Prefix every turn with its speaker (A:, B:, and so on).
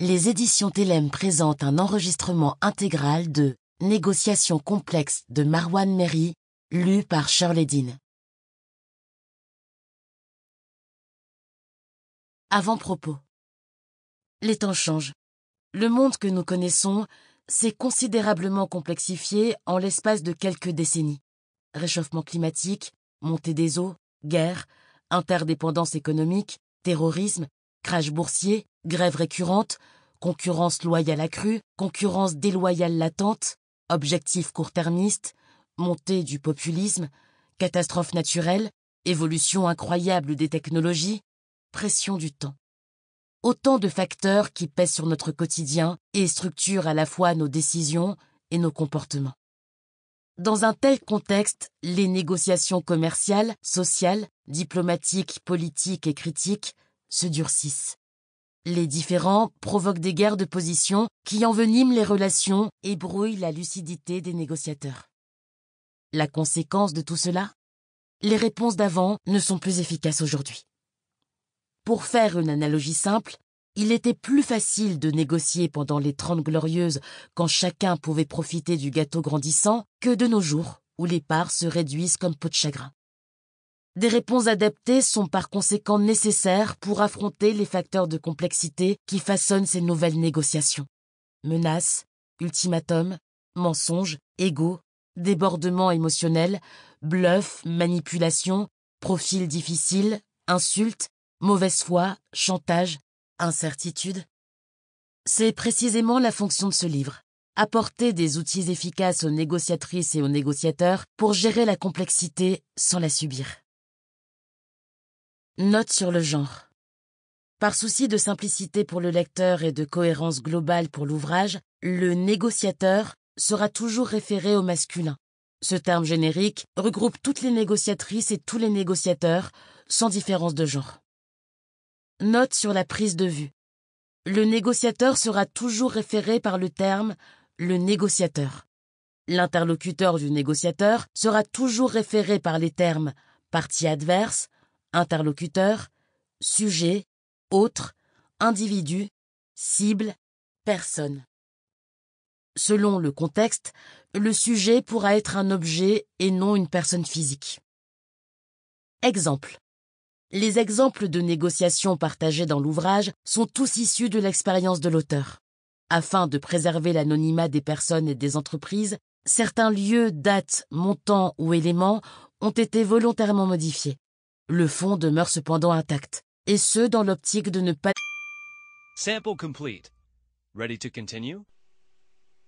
A: Les éditions Télème présentent un enregistrement intégral de Négociations complexes de Marwan Méry, lu par Shirley Dean. Avant-propos. Les temps changent. Le monde que nous connaissons s'est considérablement complexifié en l'espace de quelques décennies. Réchauffement climatique, montée des eaux, guerre, interdépendance économique, terrorisme, crash boursier, grève récurrente, concurrence loyale accrue, concurrence déloyale latente, objectifs court-termistes, montée du populisme, catastrophes naturelles, évolution incroyable des technologies, pression du temps. Autant de facteurs qui pèsent sur notre quotidien et structurent à la fois nos décisions et nos comportements. Dans un tel contexte, les négociations commerciales, sociales, diplomatiques, politiques et critiques se durcissent. Les différends provoquent des guerres de position qui enveniment les relations et brouillent la lucidité des négociateurs. La conséquence de tout cela ? Les réponses d'avant ne sont plus efficaces aujourd'hui. Pour faire une analogie simple, il était plus facile de négocier pendant les 30 Glorieuses quand chacun pouvait profiter du gâteau grandissant que de nos jours où les parts se réduisent comme peau de chagrin. Des réponses adaptées sont par conséquent nécessaires pour affronter les facteurs de complexité qui façonnent ces nouvelles négociations. Menaces, ultimatums, mensonges, égos, débordements émotionnels, bluffs, manipulations, profils difficiles, insultes, mauvaise foi, chantage, incertitude. C'est précisément la fonction de ce livre. Apporter des outils efficaces aux négociatrices et aux négociateurs pour gérer la complexité sans la subir. Note sur le genre. Par souci de simplicité pour le lecteur et de cohérence globale pour l'ouvrage, le négociateur sera toujours référé au masculin. Ce terme générique regroupe toutes les négociatrices et tous les négociateurs, sans différence de genre. Note sur la prise de vue. Le négociateur sera toujours référé par le terme « le négociateur ». L'interlocuteur du négociateur sera toujours référé par les termes « partie adverse », interlocuteur, sujet, autre, individu, cible, personne. Selon le contexte, le sujet pourra être un objet et non une personne physique. Exemple. Les exemples de négociations partagées dans l'ouvrage sont tous issus de l'expérience de l'auteur. Afin de préserver l'anonymat des personnes et des entreprises, certains lieux, dates, montants ou éléments ont été volontairement modifiés. Le fond demeure cependant intact, et ce dans l'optique de ne pas...
B: Sample complete. Ready to continue?